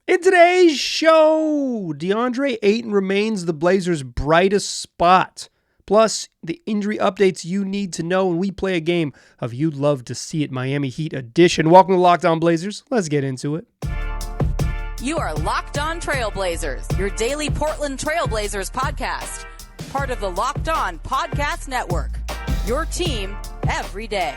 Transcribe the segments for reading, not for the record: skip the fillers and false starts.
In today's show, Deandre Ayton remains the Blazers' brightest spot. Plus, the injury updates you need to know when we play a game of You'd Love to See It Miami Heat edition. Welcome to Locked On Blazers. Let's get into it. You are Locked On Trailblazers, your daily Portland Trailblazers podcast. Part of the Locked On Podcast Network, your team every day.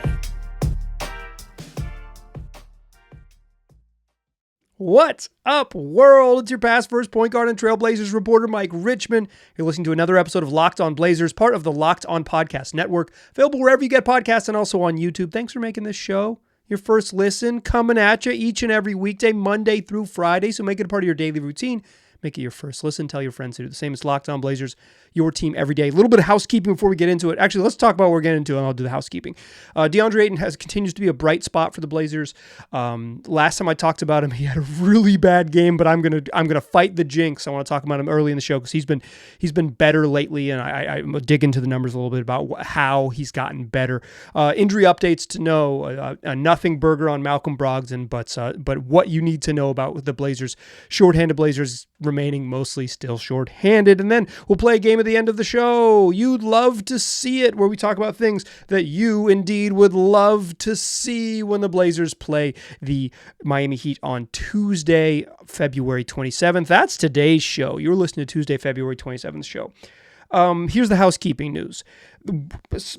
What's up, world? It's your past first point guard and Trailblazers reporter, Mike Richmond. You're listening to another episode of Locked On Blazers, part of the Locked On Podcast Network, available wherever you get podcasts and also on YouTube. Thanks for making this show your first listen, coming at you each and every weekday, Monday through Friday. So make it a part of your daily routine. Make it your first listen. Tell your friends to do the same. As Locked On Blazers, your team every day. A little bit of housekeeping before we get into it. Actually, let's talk about what we're getting into, and I'll do the housekeeping. Deandre Ayton continues to be a bright spot for the Blazers. Last time I talked about him, he had a really bad game, but I'm gonna fight the jinx. I want to talk about him early in the show because he's been better lately, and I'm gonna dig into the numbers a little bit about how he's gotten better. Injury updates to know: a nothing burger on Malcolm Brogdon, but what you need to know about the Blazers, shorthanded Blazers remaining mostly still shorthanded. And then we'll play a game at the end of the show. You'd love to see it, where we talk about things that you indeed would love to see when the Blazers play the Miami Heat on Tuesday, February 27th. That's today's show. You're listening to Tuesday, February 27th show. Here's the housekeeping news.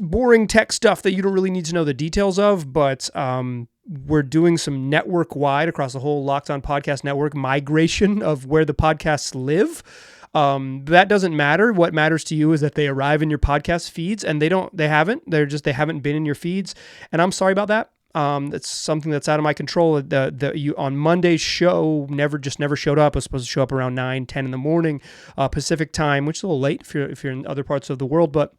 Boring tech stuff that you don't really need to know the details of, but we're doing some network-wide across the whole Locked On Podcast Network migration of where the podcasts live. That doesn't matter. What matters to you is that they arrive in your podcast feeds, and they haven't been in your feeds. And I'm sorry about that. It's something that's out of my control. On Monday's show never showed up. It was supposed to show up around 9-10 in the morning, Pacific time, which is a little late if you're in other parts of the world, but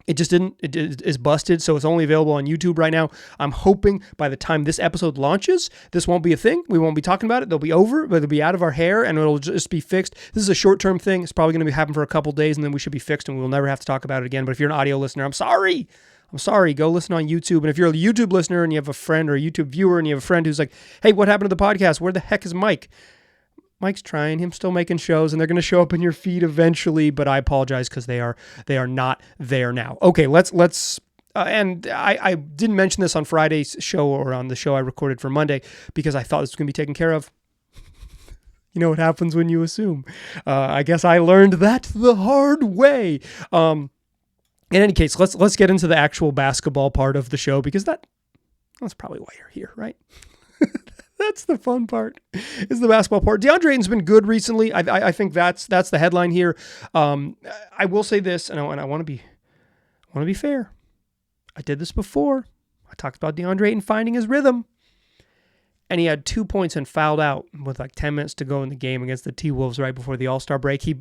it just didn't. It is busted, so it's only available on YouTube right now. I'm hoping by the time this episode launches, this won't be a thing. We won't be talking about it. They'll be over, but it'll be out of our hair, and it'll just be fixed. This is a short-term thing. It's probably going to happen for a couple days, and then we should be fixed, and we'll never have to talk about it again. But if you're an audio listener, I'm sorry. Go listen on YouTube. And if you're a YouTube listener and you have a friend or a YouTube viewer and you have a friend who's like, hey, what happened to the podcast? Where the heck is Mike? Mike's trying. Him still making shows, and they're going to show up in your feed eventually, but I apologize because they are not there now. Okay, let's and I didn't mention this on Friday's show or on the show I recorded for Monday because I thought this was going to be taken care of. You know what happens when you assume. I guess I learned that the hard way. In any case, let's get into the actual basketball part of the show because that's probably why you're here, right? That's the fun part, is the basketball part. Deandre Ayton's been good recently. I think that's the headline here. I will say this, and I want to be fair. I did this before. I talked about Deandre Ayton finding his rhythm, and he had 2 points and fouled out with like 10 minutes to go in the game against the T-Wolves right before the All-Star break. He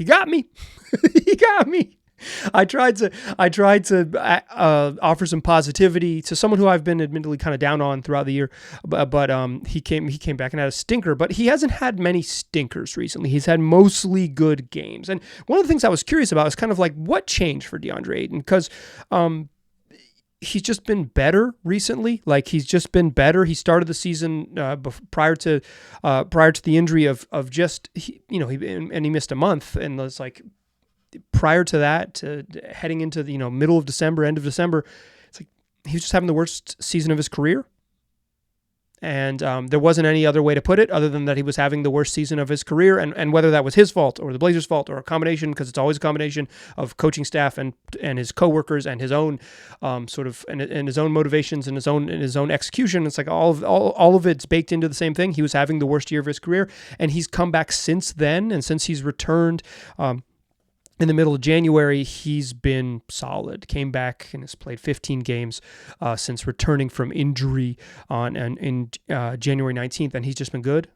got me. He got me. I tried to offer some positivity to someone who I've been admittedly kind of down on throughout the year, but he came back and had a stinker. But he hasn't had many stinkers recently. He's had mostly good games. And one of the things I was curious about is kind of like what changed for Deandre Ayton, because he's just been better recently. Like he's just been better. He started the season prior to the injury of he missed a month, and it's like, prior to that, to heading into the middle of December, end of December, it's like he was just having the worst season of his career. And there wasn't any other way to put it other than that he was having the worst season of his career. And whether that was his fault or the Blazers' fault or a combination, because it's always a combination of coaching staff and his coworkers and his own and his own motivations and his own execution. It's like all of it's baked into the same thing. He was having the worst year of his career, and he's come back since then. And since he's returned, in the middle of January, he's been solid. Came back and has played 15 games since returning from injury in January 19th, and he's just been good.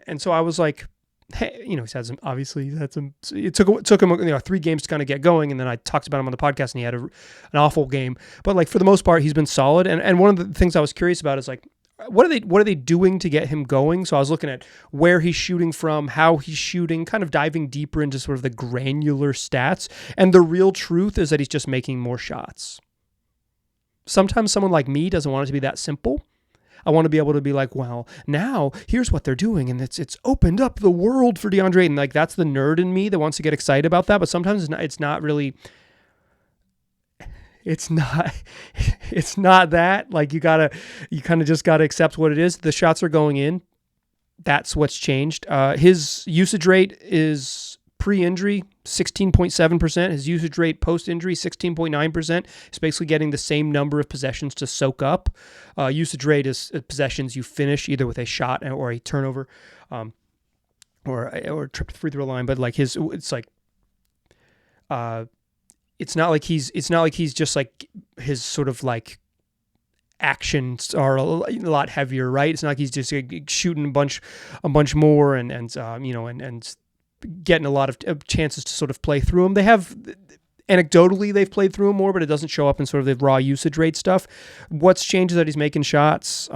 And so I was like, hey, he's had some. It took him 3 games to kind of get going, and then I talked about him on the podcast, and he had an awful game. But like for the most part, he's been solid. And one of the things I was curious about is like, what are they doing to get him going? So I was looking at where he's shooting from, how he's shooting, kind of diving deeper into sort of the granular stats. And the real truth is that he's just making more shots. Sometimes someone like me doesn't want it to be that simple. I want to be able to be like, well, now here's what they're doing, and it's opened up the world for Deandre Ayton. Like, that's the nerd in me that wants to get excited about that, but sometimes it's not really. It's not that. Like, you kind of just gotta accept what it is. The shots are going in. That's what's changed. His usage rate is pre-injury 16.7%. His usage rate post-injury 16.9%. He's basically getting the same number of possessions to soak up. Usage rate is possessions you finish either with a shot or a turnover, or a trip to the free throw line. But like it's not like he's just like his sort of like actions are a lot heavier, right? It's not like he's just shooting a bunch more and getting a lot of chances to sort of play through them. They have, anecdotally, they've played through him more, but it doesn't show up in sort of the raw usage rate stuff. What's changed is that he's making shots.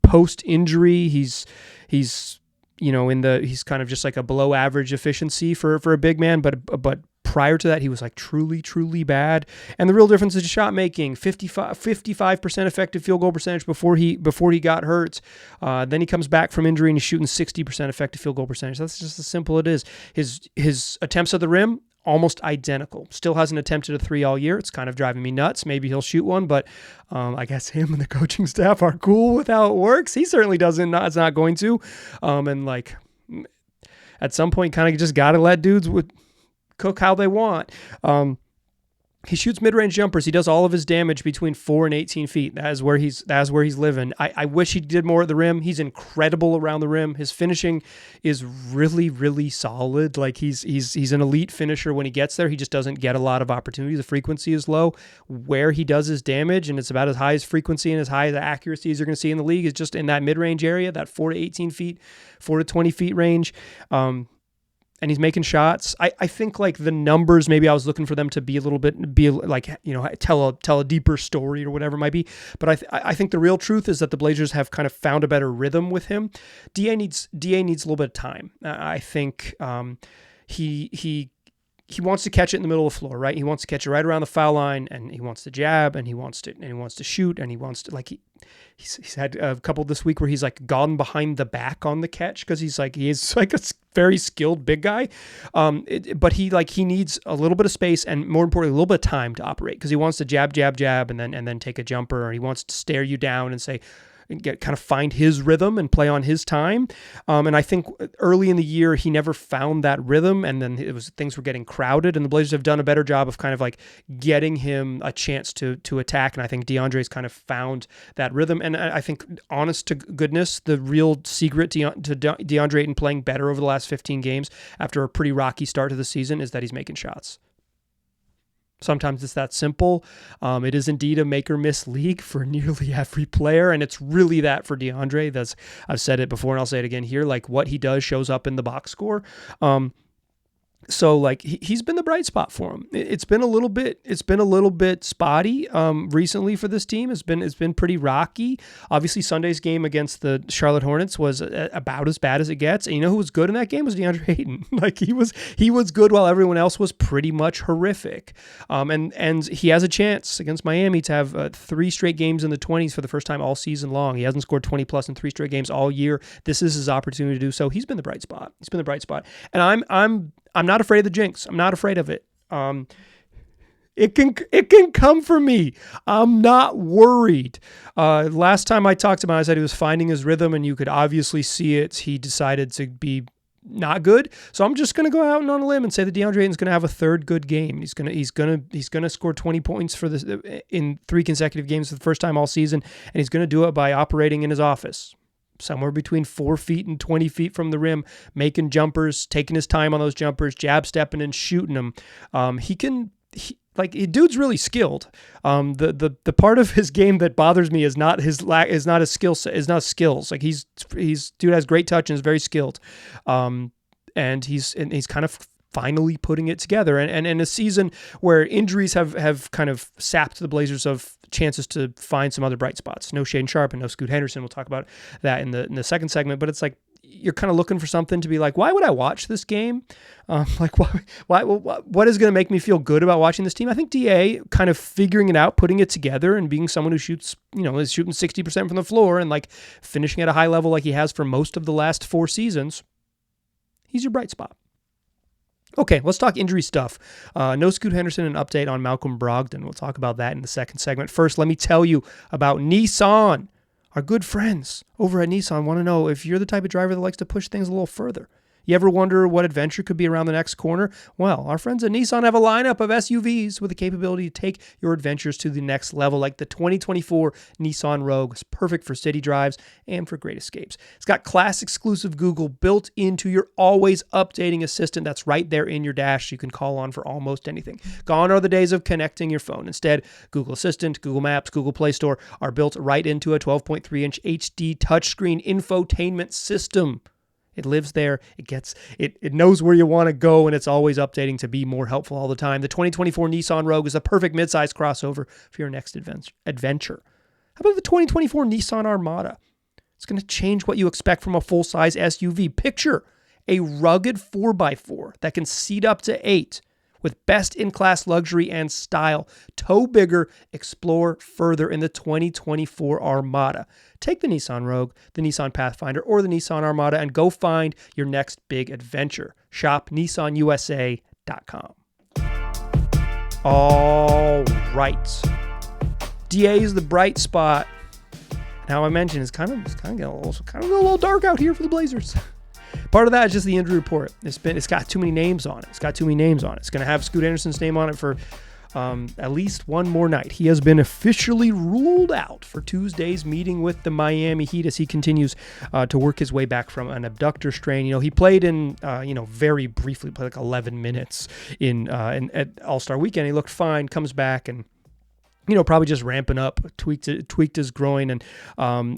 Post injury, he's he's kind of just like a below average efficiency for a big man, but prior to that, he was like truly, truly bad. And the real difference is shot making. 55% effective field goal percentage before he got hurt. Then he comes back from injury and he's shooting 60% effective field goal percentage. That's just as simple it is. His attempts at the rim, almost identical. Still hasn't attempted a three all year. It's kind of driving me nuts. Maybe he'll shoot one, but I guess him and the coaching staff are cool with how it works. He certainly doesn't. It's not going to. And like at some point, kind of just got to let dudes cook how they want. He shoots mid-range jumpers. He does all of his damage between 4 and 18 feet. That is where he's living. I wish he did more at the rim. He's incredible around the rim. His finishing is really, really solid. Like he's an elite finisher when he gets there. He just doesn't get a lot of opportunity. The frequency is low. Where he does his damage, and it's about as high as frequency and as high as accuracy as you're going to see in the league, is just in that mid-range area, that 4 to 18 feet, 4 to 20 feet range. And he's making shots. I think like the numbers, maybe I was looking for them to be tell a deeper story or whatever it might be. But I think the real truth is that the Blazers have kind of found a better rhythm with him. DA needs a little bit of time. I think he wants to catch it in the middle of the floor, right? He wants to catch it right around the foul line, and he wants to jab, and he wants to shoot, and he wants to he's had a couple this week where he's like gone behind the back on the catch because he is like a very skilled big guy, but he needs a little bit of space and, more importantly, a little bit of time to operate because he wants to jab and then take a jumper, or he wants to stare you down and say. Kind of find his rhythm and play on his time. And I think early in the year, he never found that rhythm. And then things were getting crowded, and the Blazers have done a better job of kind of like getting him a chance to attack. And I think DeAndre's kind of found that rhythm. And I think, honest to goodness, the real secret to Deandre Ayton playing better over the last 15 games after a pretty rocky start to the season is that he's making shots. Sometimes it's that simple. It is indeed a make or miss league for nearly every player, and it's really that for DeAndre. I've said it before and I'll say it again here. Like, what he does shows up in the box score. So like he's been the bright spot for him. It's been a little bit spotty recently for this team. It's been pretty rocky. Obviously, Sunday's game against the Charlotte Hornets was about as bad as it gets. And you know who was good in that game was DeAndre Ayton. Like he was good while everyone else was pretty much horrific. And he has a chance against Miami to have 3 straight games in the 20s for the first time all season long. He hasn't scored 20 plus in 3 straight games all year. This is his opportunity to do so. He's been the bright spot. And I'm not afraid of the jinx. I'm not afraid of it. It can come for me. I'm not worried. Last time I talked about it, I said he was finding his rhythm, and you could obviously see it. He decided to be not good. So I'm just going to go out and on a limb and say that DeAndre Ayton's going to have a third good game. He's going to score 20 points for this in 3 consecutive games for the first time all season, and he's going to do it by operating in his office. Somewhere between 4 feet and 20 feet from the rim, making jumpers, taking his time on those jumpers, jab stepping and shooting them. Dude's really skilled. The part of his game that bothers me is not his skills. Like dude has great touch and is very skilled. And he's kind of finally putting it together. And in a season where injuries have kind of sapped the Blazers of chances to find some other bright spots. No Shaedon Sharpe and no Scoot Henderson. We'll talk about that in the second segment. But it's like you're kind of looking for something to be like, why would I watch this game? What is going to make me feel good about watching this team? I think DA kind of figuring it out, putting it together, and being someone who shoots, is shooting 60% from the floor and like finishing at a high level like he has for most of the last 4 seasons. He's your bright spot. Okay, let's talk injury stuff. No Scoot Henderson, an update on Malcolm Brogdon. We'll talk about that in the second segment. First, let me tell you about Nissan. Our good friends over at Nissan want to know if you're the type of driver that likes to push things a little further. You ever wonder what adventure could be around the next corner? Well, our friends at Nissan have a lineup of SUVs with the capability to take your adventures to the next level, like the 2024 Nissan Rogue. It's perfect for city drives and for great escapes. It's got class-exclusive Google built into your always updating assistant that's right there in your dash you can call on for almost anything. Gone are the days of connecting your phone. Instead, Google Assistant, Google Maps, Google Play Store are built right into a 12.3-inch HD touchscreen infotainment system. It lives there. It knows where you want to go, and it's always updating to be more helpful all the time. The 2024 Nissan Rogue is a perfect midsize crossover for your next adventure. How about the 2024 Nissan Armada? It's going to change what you expect from a full-size SUV. Picture a rugged 4x4 that can seat up to 8 with best-in-class luxury and style. Tow bigger, explore further in the 2024 Armada. Take the Nissan Rogue, the Nissan Pathfinder, or the Nissan Armada and go find your next big adventure. Shop NissanUSA.com. All right. DA is the bright spot. Now I mentioned it's kind of getting a little dark out here for the Blazers. Part of that is just the injury report. It's got too many names on it. It's going to have Scoot Henderson's name on it for at least one more night. He has been officially ruled out for Tuesday's meeting with the Miami Heat as he continues to work his way back from an abductor strain. He played in, very briefly, played like 11 minutes at All-Star Weekend. He looked fine, comes back and probably just ramping up, tweaked his groin, and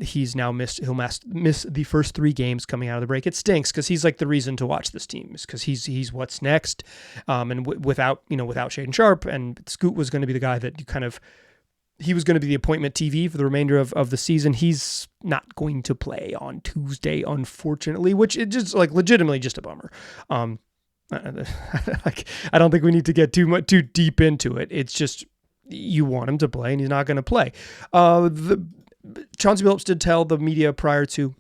he'll miss the first 3 games coming out of the break. It stinks because he's like the reason to watch this team, is because he's what's next. And without Shaedon Sharpe, and Scoot was going to be the guy that he was going to be the appointment TV for the remainder of the season. He's not going to play on Tuesday, unfortunately, which is just like legitimately just a bummer. I don't think we need to get too deep into it. It's just, you want him to play, and he's not going to play. Chauncey Billups did tell the media prior to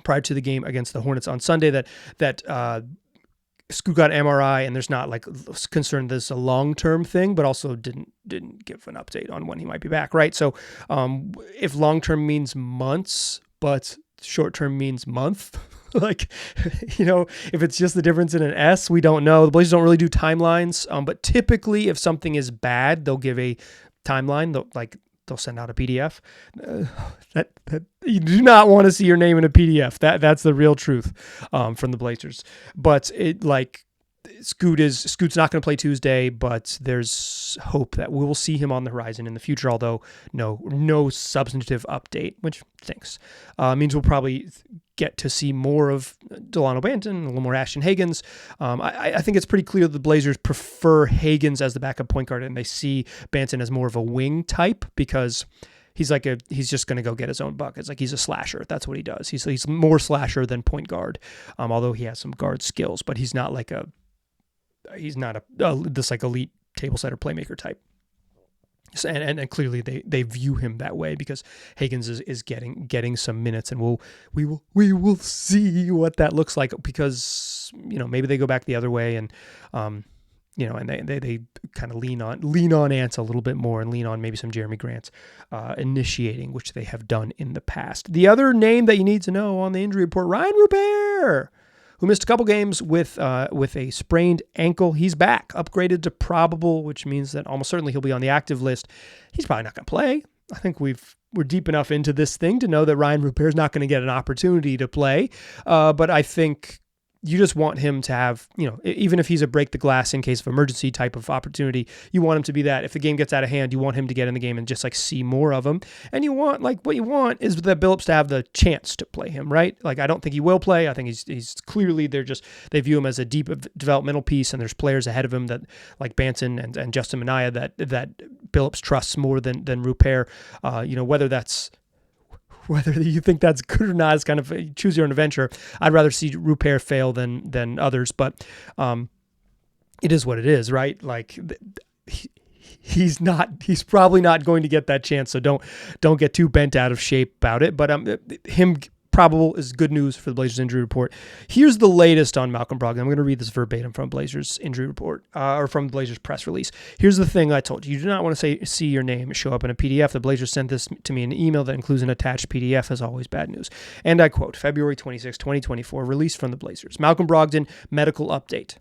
the game against the Hornets on Sunday that Scoot got MRI, and there's not like concern this is a long-term thing, but also didn't give an update on when he might be back, right? So if long-term means months, but short-term means month, if it's just the difference in an S, we don't know. The Blazers don't really do timelines, but typically if something is bad, they'll give a timeline. They'll send out a PDF. That you do not want to see your name in a PDF. That's the real truth from the Blazers. But Scoot's not going to play Tuesday, but there's hope that we will see him on the horizon in the future, although no substantive update, which stinks. Means we'll probably get to see more of Delano Banton, a little more Ashton Hagans. I think it's pretty clear that the Blazers prefer Hagans as the backup point guard, and they see Banton as more of a wing type because he's just going to go get his own buckets. Like, he's a slasher. That's what he does. He's more slasher than point guard, although he has some guard skills, but he's not this like elite table setter playmaker type. And clearly they view him that way because Hagans is getting some minutes, and we will see what that looks like, because maybe they go back the other way, and and they kind of lean on Ants a little bit more, and lean on maybe some Jeremy Grant initiating, which they have done in the past. The other name that you need to know on the injury report, Ryan Rupert, who missed a couple games with a sprained ankle. He's back, upgraded to probable, which means that almost certainly he'll be on the active list. He's probably not going to play. I think we're deep enough into this thing to know that Ryan Rupert is not going to get an opportunity to play. But I think you just want him to have, even if he's a break the glass in case of emergency type of opportunity, you want him to be that. If the game gets out of hand, you want him to get in the game and just see more of him. And what you want is the Billups to have the chance to play him, right? I don't think he will play. I think he's clearly, they view him as a deep developmental piece, and there's players ahead of him that like Banton and Justin Minaya that Billups trusts more than Rupert. Whether that's whether you think that's good or not is kind of choose your own adventure. I'd rather see Rupert fail than others, but it is what it is, right? Like he's probably not going to get that chance. So don't get too bent out of shape about it. But him probable is good news for the Blazers injury report. Here's the latest on Malcolm Brogdon. I'm going to read this verbatim from Blazers injury report or from Blazers press release. Here's the thing I told you. You do not want to see your name show up in a PDF. The Blazers sent this to me in an email that includes an attached PDF, as always, bad news. And I quote, February 26, 2024, release from the Blazers. Malcolm Brogdon, medical update.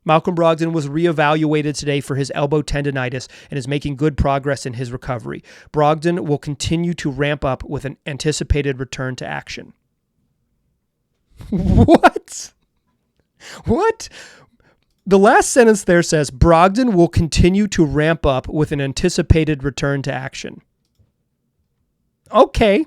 Malcolm Brogdon was reevaluated today for his elbow tendonitis and is making good progress in his recovery. Brogdon will continue to ramp up with an anticipated return to action. What? The last sentence there says, Brogdon will continue to ramp up with an anticipated return to action. Okay.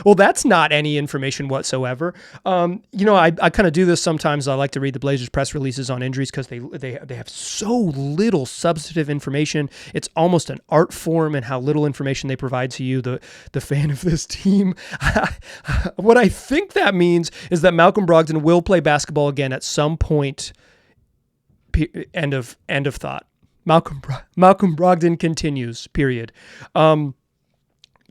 Well, that's not any information whatsoever. I kind of do this sometimes. I like to read the Blazers press releases on injuries because they have so little substantive information. It's almost an art form in how little information they provide to you, the fan of this team. What I think that means is that Malcolm Brogdon will play basketball again at some point. End of thought. Malcolm Brogdon continues, period.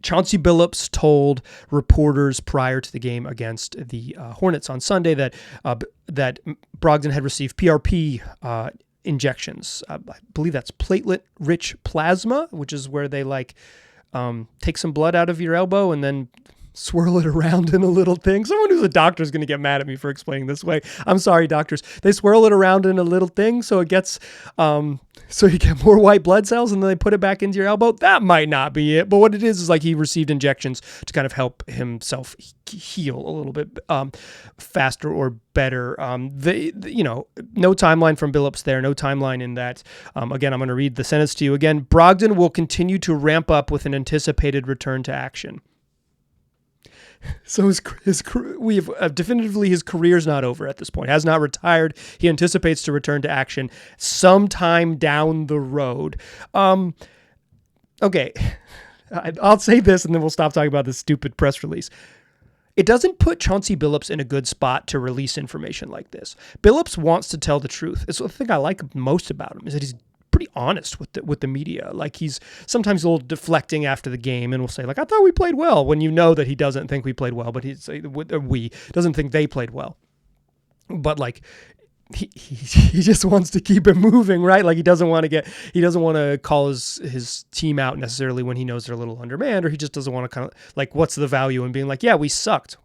Chauncey Billups told reporters prior to the game against the Hornets on Sunday that Brogdon had received PRP injections. I believe that's platelet-rich plasma, which is where they take some blood out of your elbow and then swirl it around in a little thing. Someone who's a doctor is going to get mad at me for explaining this way. I'm sorry, doctors. They swirl it around in a little thing so it gets, so you get more white blood cells and then they put it back into your elbow. That might not be it, but what it is he received injections to kind of help himself heal a little bit faster or better. No timeline from Billups there, no timeline in that. Again, I'm going to read the sentence to you again. Brogdon will continue to ramp up with an anticipated return to action. So we have definitively his career's not over at this point. Has not retired. He anticipates to return to action sometime down the road. Okay, I'll say this and then we'll stop talking about this stupid press release. It doesn't put Chauncey Billups in a good spot to release information like this. Billups wants to tell the truth. It's the thing I like most about him is that he's pretty honest with the media. Like he's sometimes a little deflecting after the game and will say I thought we played well, when you know that he doesn't think we played well, but we doesn't think they played well. But he just wants to keep it moving, right? He doesn't want to call his team out necessarily when he knows they're a little undermanned, or he just doesn't want to kind of what's the value in being yeah, we sucked.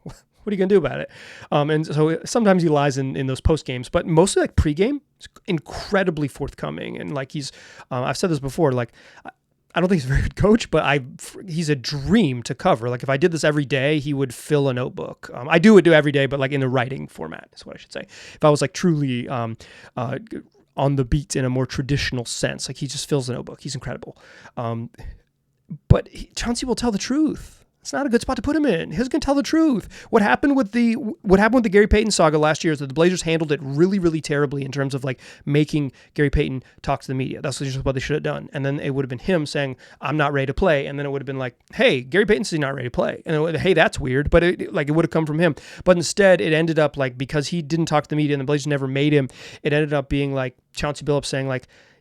What are you going to do about it? And so sometimes he lies in those post games, but mostly pre-game, he's incredibly forthcoming. And he's, I've said this before, I don't think he's a very good coach, but he's a dream to cover. If I did this every day, he would fill a notebook. I do every day, but in the writing format is what I should say. If I was truly on the beat in a more traditional sense, he just fills a notebook. He's incredible. But Chauncey will tell the truth. It's not a good spot to put him in. He's going to tell the truth. What happened with the Gary Payton saga last year is that the Blazers handled it really, really terribly in terms of making Gary Payton talk to the media. That's just what they should have done. And then it would have been him saying, "I'm not ready to play." And then it would have been "Hey, Gary Payton says he's not ready to play." And hey, that's weird. But it would have come from him. But instead, it ended up because he didn't talk to the media and the Blazers never made him. It ended up being Chauncey Billups saying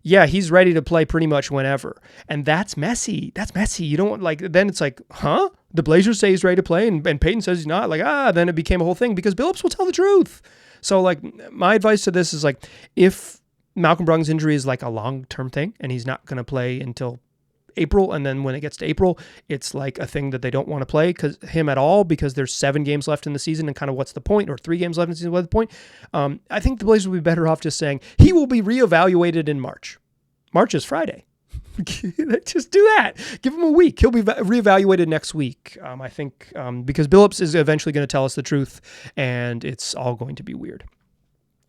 yeah, he's ready to play pretty much whenever. And that's messy. You don't then it's huh? The Blazers say he's ready to play and Payton says he's not. Then it became a whole thing because Billups will tell the truth. So my advice to this is if Malcolm Brogdon's injury is a long-term thing and he's not going to play until April, and then when it gets to April, it's a thing that they don't want to play because there's 7 games left in the season and kind of what's the point, or 3 games left in the season, what's the point? I think the Blazers will be better off just saying he will be reevaluated in March. March is Friday. Just do that. Give him a week. He'll be reevaluated next week. I think because Billups is eventually going to tell us the truth and it's all going to be weird.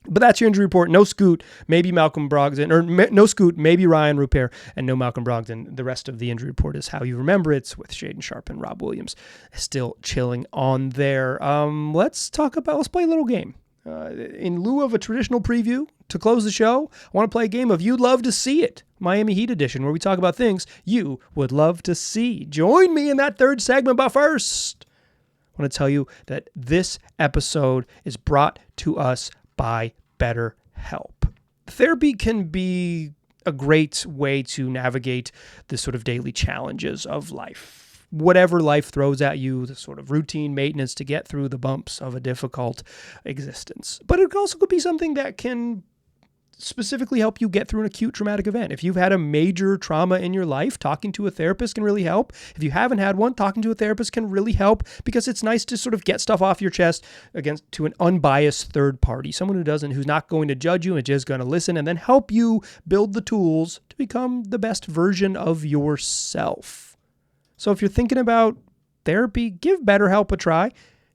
But that's your injury report. No Scoot, maybe Malcolm Brogdon, or no Scoot, maybe Ryan Rupert, and no Malcolm Brogdon. The rest of the injury report is how you remember it with Shaedon Sharpe and Rob Williams still chilling on there. Let's play a little game. In lieu of a traditional preview, to close the show, I want to play a game of You'd Love to See It, Miami Heat edition, where we talk about things you would love to see. Join me in that third segment, but first, I want to tell you that this episode is brought to us by BetterHelp. Therapy can be a great way to navigate the sort of daily challenges of life. Whatever life throws at you, the sort of routine maintenance to get through the bumps of a difficult existence. But it also could be something that can specifically help you get through an acute traumatic event. If you've had a major trauma in your life, talking to a therapist can really help. If you haven't had one, talking to a therapist can really help, because it's nice to sort of get stuff off your chest to an unbiased third party, someone who's not going to judge you and just going to listen and then help you build the tools to become the best version of yourself. So if you're thinking about therapy, give BetterHelp a try.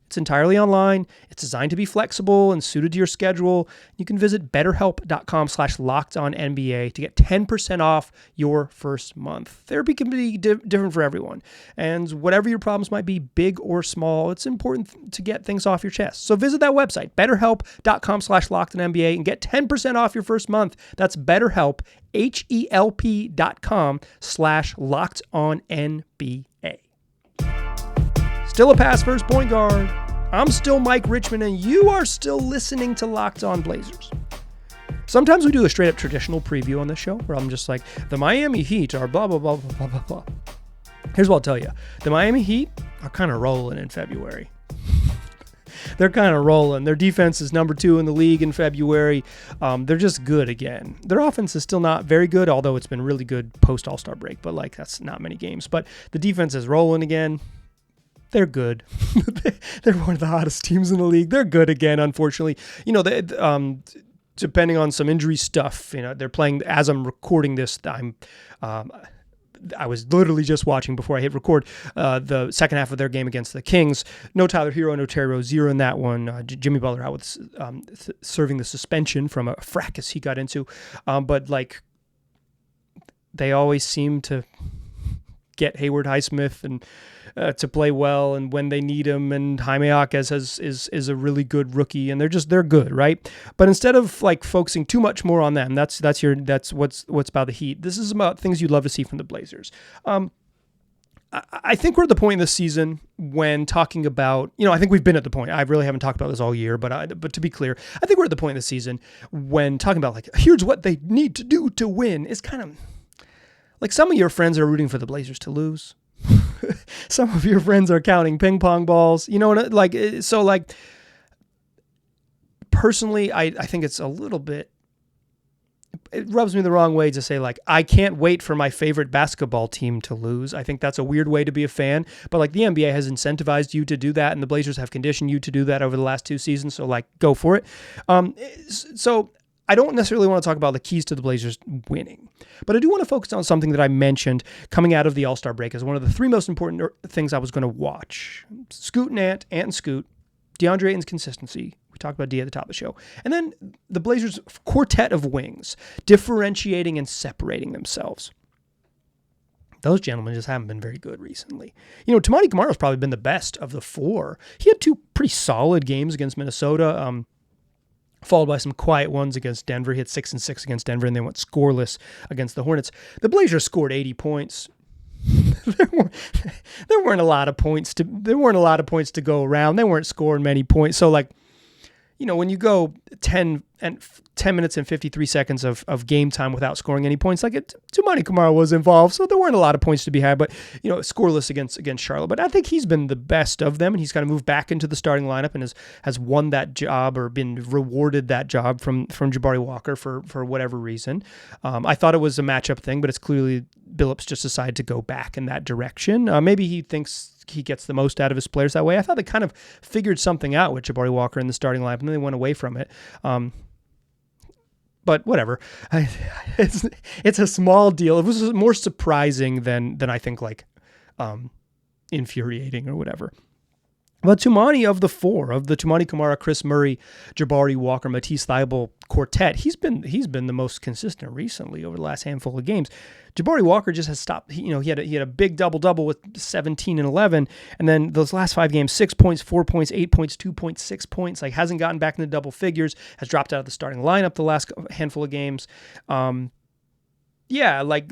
It's entirely online. It's designed to be flexible and suited to your schedule. You can visit betterhelp.com/lockedonnba to get 10% off your first month. Therapy can be different for everyone. And whatever your problems might be, big or small, it's important to get things off your chest. So visit that website, betterhelp.com/lockedonnba, and get 10% off your first month. That's BetterHelp, HELP.com/lockedonnba. Still a pass first point guard. I'm still Mike Richmond, and you are still listening to Locked On Blazers. Sometimes we do a straight up traditional preview on this show where I'm just like, the Miami Heat are blah, blah, blah, blah, blah, blah. Here's what I'll tell you. The Miami Heat are kind of rolling in February. They're kind of rolling. Their defense is number 2 in the league in February. They're just good again. Their offense is still not very good, although it's been really good post All-Star break, but that's not many games. But the defense is rolling again. They're good. They're one of the hottest teams in the league. They're good again, unfortunately. Depending on some injury stuff, they're playing, as I'm recording this, I was literally just watching before I hit record the second half of their game against the Kings. No Tyler Hero, no Terry Rozier in that one. Jimmy Butler out with serving the suspension from a fracas he got into. But they always seem to get Hayward Highsmith and to play well, and when they need him, and Jaime Jaquez is a really good rookie, and they're good, right? But instead of focusing too much more on them, that's what's about the Heat. This is about things you'd love to see from the Blazers. I think we're at the point in this season when talking about, I think we've been at the point. I really haven't talked about this all year, but to be clear, I think we're at the point in the season when talking about here's what they need to do to win is kind of some of your friends are rooting for the Blazers to lose. Some of your friends are counting ping pong balls, personally, I think it's a little bit, it rubs me the wrong way to say I can't wait for my favorite basketball team to lose. I think that's a weird way to be a fan, but the NBA has incentivized you to do that, and the Blazers have conditioned you to do that over the last 2 seasons. So go for it. So I don't necessarily want to talk about the keys to the Blazers winning, but I do want to focus on something that I mentioned coming out of the All-Star break as one of the 3 most important things I was going to watch. Scoot and Ant and Scoot, Deandre Ayton's consistency. We talked about D at the top of the show. And then the Blazers' quartet of wings, differentiating and separating themselves. Those gentlemen just haven't been very good recently. Toumani Camaro's probably been the best of the 4. He had 2 pretty solid games against Minnesota, followed by some quiet ones against Denver. He had 6 and 6 against Denver, and they went scoreless against the Hornets. The Blazers scored 80 points. There weren't a lot of points to go around. They weren't scoring many points. So when you go 10 minutes and 53 seconds of game time without scoring any points, Toumani Camaro was involved, so there weren't a lot of points to be had, but scoreless against Charlotte. But I think he's been the best of them, and he's kind of moved back into the starting lineup and has won that job or been rewarded that job from Jabari Walker for whatever reason. I thought it was a matchup thing, but it's clearly Billups just decided to go back in that direction. Maybe he thinks he gets the most out of his players that way. I thought they kind of figured something out with Jabari Walker in the starting lineup, and then they went away from it. But whatever. It's a small deal. It was more surprising than I think infuriating or whatever. But Tumani, of the four, of the Tumani Kamara, Chris Murray, Jabari Walker, Matisse Thybulle quartet, he's been the most consistent recently over the last handful of games. Jabari Walker just has stopped. He had a big double with 17 and 11, and then those last 5 games, 6 points, 4 points, 8 points, 2 points, 6 points. Like, hasn't gotten back into double figures. Has dropped out of the starting lineup the last handful of games. Yeah, like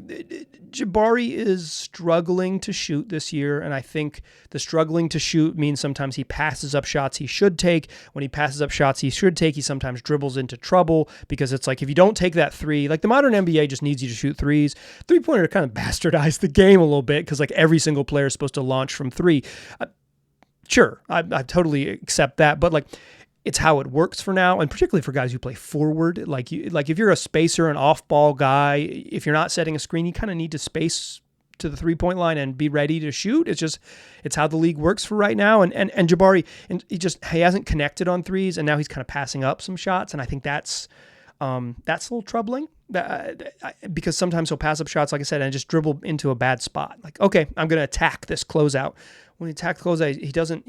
Jabari is struggling to shoot this year, and I think the struggling to shoot means sometimes he passes up shots he should take. When he passes up shots he should take, he sometimes dribbles into trouble because it's like, if you don't take that three, like the modern NBA just needs you to shoot threes. Three-pointer kind of bastardized the game a little bit because like every single player is supposed to launch from three. Sure, I totally accept that, but like, it's how it works for now, and particularly for guys who play forward. Like if you're a spacer, an off-ball guy, if you're not setting a screen, you kind of need to space to the three-point line and be ready to shoot. It's how the league works for right now. And Jabari, and he hasn't connected on threes, and now he's kind of passing up some shots, and I think that's a little troubling. Because sometimes he'll pass up shots, like I said, and just dribble into a bad spot. Like, okay, I'm going to attack this closeout. When he attacks the closeout, he doesn't,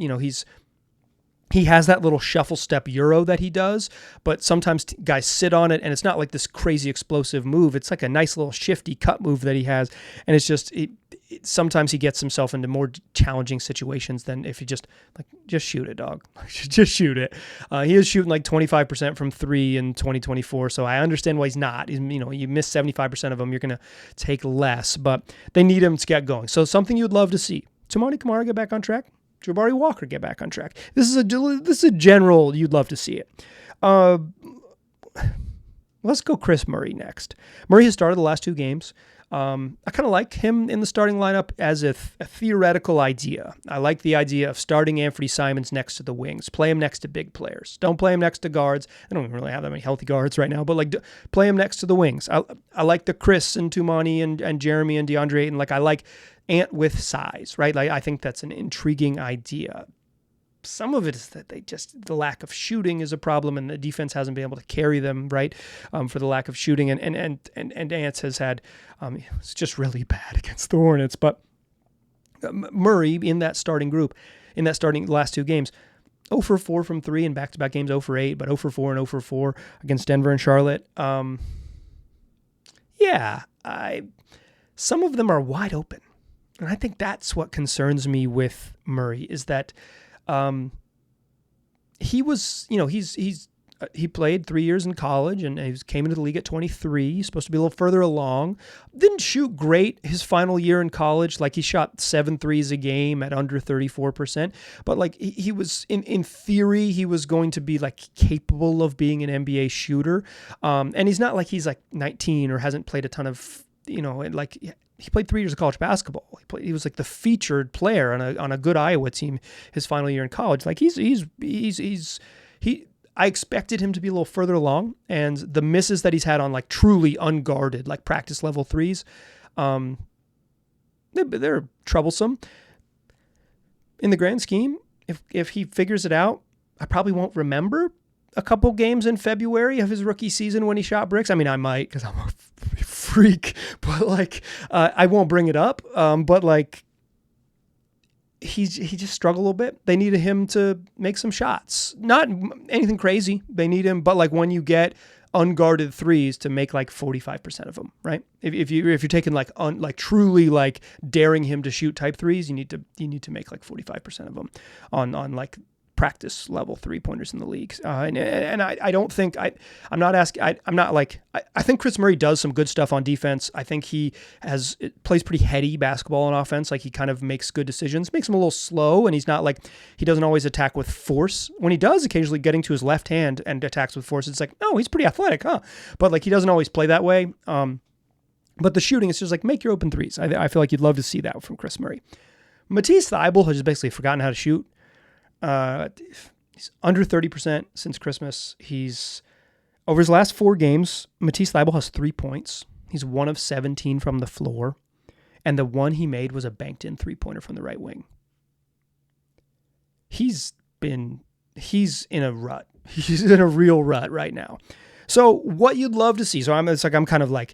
he has that little shuffle step Euro that he does, but sometimes guys sit on it, and it's not like this crazy explosive move. It's like a nice little shifty cut move that he has, and it's just sometimes he gets himself into more challenging situations than if he just shoot it, dog. Just shoot it. He is shooting like 25% from three in 2024, so I understand why he's not. You miss 75% of them, you're going to take less, but they need him to get going. So something you'd love to see. Tumani Kamara get back on track. Jabari Walker get back on track. This is a general you'd love to see it. Let's go Chris Murray next. Murray has started the last 2 games. I kind of like him in the starting lineup as a theoretical idea. I like the idea of starting Anthony Simons next to the wings. Play him next to big players. Don't play him next to guards. I don't really have that many healthy guards right now, but like play him next to the wings. I like the Chris and Tumani and Jeremy and Deandre Ayton. Like, I like Ant with size, right? Like, I think that's an intriguing idea. Some of it is that the lack of shooting is a problem, and the defense hasn't been able to carry them, right, for the lack of shooting. And Ant has had, it's just really bad against the Hornets. But Murray in that starting group, in that starting last 2 games, 0 for 4 from 3 in back-to-back games, 0 for 8, but 0 for 4 and 0 for 4 against Denver and Charlotte. Some of them are wide open. And I think that's what concerns me with Murray, is that he was, he played 3 years in college, and he came into the league at 23. He's supposed to be a little further along. Didn't shoot great his final year in college. Like, he shot 7 threes a game at under 34%. But like, he was in theory, he was going to be like capable of being an NBA shooter. And he's not like he's like 19 or hasn't played a ton of, he played 3 years of college basketball. He was like the featured player on a good Iowa team his final year in college. Like, I expected him to be a little further along, and the misses that he's had on like truly unguarded, like practice level threes, they're troublesome. In the grand scheme, if he figures it out, I probably won't remember a couple games in February of his rookie season when he shot bricks. I mean, I might, because I'm a freak, but like, I won't bring it up. But like, he just struggled a little bit. They needed him to make some shots, not anything crazy. They need him, but like, when you get unguarded threes, to make like 45% of them, right? If you're taking like truly like daring him to shoot type threes, you need to make like 45% of them on like practice level 3-pointers in the league. And I don't think I think Chris Murray does some good stuff on defense. I think he plays pretty heady basketball on offense. Like, he kind of makes good decisions, makes him a little slow, and he's not like, he doesn't always attack with force. When he does occasionally getting to his left hand and attacks with force, it's like, oh, he's pretty athletic, huh? But like, he doesn't always play that way. But the shooting is just like, make your open threes. I feel like you'd love to see that from Chris Murray. Matisse Thybulle has just basically forgotten how to shoot. He's under 30% since Christmas. He's over his last 4 games, Matisse Thybulle has 3 points. He's 1 of 17 from the floor, and the one he made was a banked-in 3-pointer from the right wing. He's in a rut. He's in a real rut right now. So what you'd love to see, it's like I'm kind of like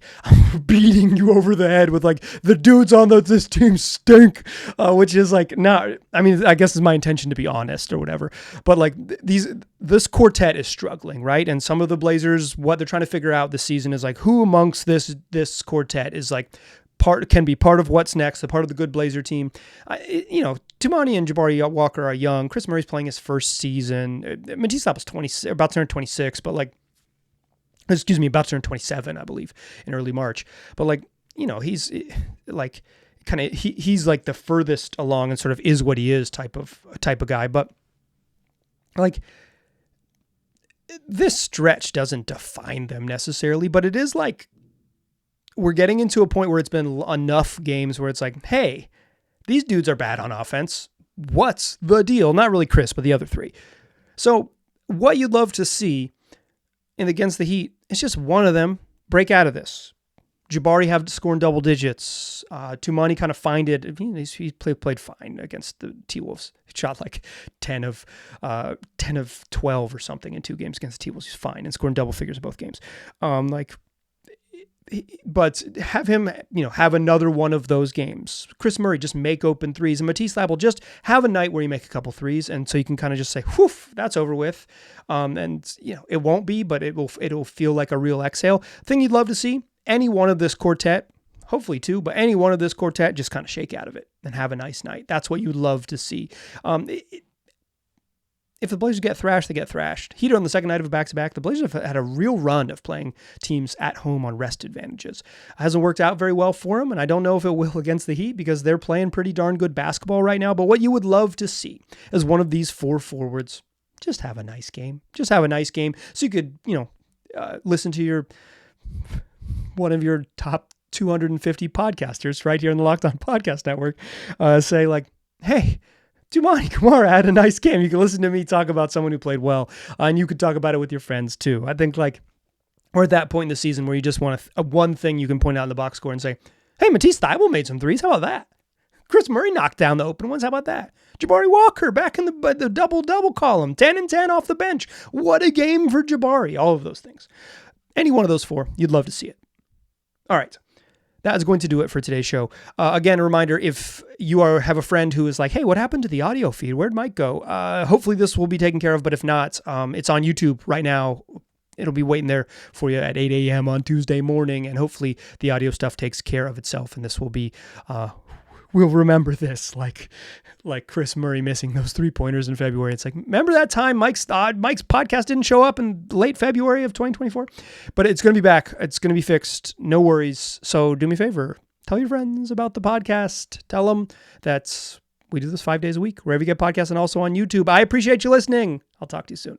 beating you over the head with like the dudes on this team stink, which is like not. I mean, I guess it's my intention to be honest or whatever. But like this quartet is struggling, right? And some of the Blazers, what they're trying to figure out this season is like who amongst this quartet is like can be part of what's next, a part of the good Blazer team. Tumani and Jabari Walker are young. Chris Murray's playing his first season. Matisse was 20, about to turn 26, but like. Excuse me, about to turn 27, I believe, in early March. But like, he's like he's like the furthest along and sort of is what he is type of guy. But like this stretch doesn't define them necessarily, but it is like we're getting into a point where it's been enough games where it's like, hey, these dudes are bad on offense. What's the deal? Not really Chris, but the other three. So what you'd love to see against the Heat, it's just one of them break out of this. Jabari have to score in double digits. Tumani kind of find it. He played fine against the T-Wolves. He shot like 10 of 12 or something in 2 games against the T-Wolves. He's fine and scoring double figures in both games. But have him, have another one of those games. Chris Murray just make open threes, and Matisse Thybulle just have a night where you make a couple threes, and so you can kind of just say, "Whew, that's over with." And it won't be, but it'll feel like a real exhale. Thing you'd love to see: any one of this quartet, hopefully 2, but any one of this quartet just kind of shake out of it and have a nice night. That's what you'd love to see. If the Blazers get thrashed, they get thrashed. Heat on the second night of a back-to-back. The Blazers have had a real run of playing teams at home on rest advantages. It hasn't worked out very well for them, and I don't know if it will against the Heat because they're playing pretty darn good basketball right now. But what you would love to see is one of these 4 forwards just have a nice game. Just have a nice game so you could, listen to one of your top 250 podcasters right here in the Locked On Podcast Network say like, hey, Tumani Camara had a nice game. You can listen to me talk about someone who played well, and you could talk about it with your friends too. I think like we're at that point in the season where you just want one thing you can point out in the box score and say, hey, Matisse Thybulle made some threes. How about that? Chris Murray knocked down the open ones. How about that? Jabari Walker back in the double-double column, 10 and 10 off the bench. What a game for Jabari. All of those things. Any one of those 4, you'd love to see it. All right. That is going to do it for today's show. Again, a reminder, if you have a friend who is like, hey, what happened to the audio feed? Where'd Mike go? Hopefully this will be taken care of, but if not, it's on YouTube right now. It'll be waiting there for you at 8 a.m. on Tuesday morning, and hopefully the audio stuff takes care of itself, and this will be... we'll remember this, like Chris Murray missing those 3-pointers in February. It's like, remember that time Mike's podcast didn't show up in late February of 2024? But it's going to be back. It's going to be fixed. No worries. So do me a favor. Tell your friends about the podcast. Tell them that we do this 5 days a week, wherever you get podcasts and also on YouTube. I appreciate you listening. I'll talk to you soon.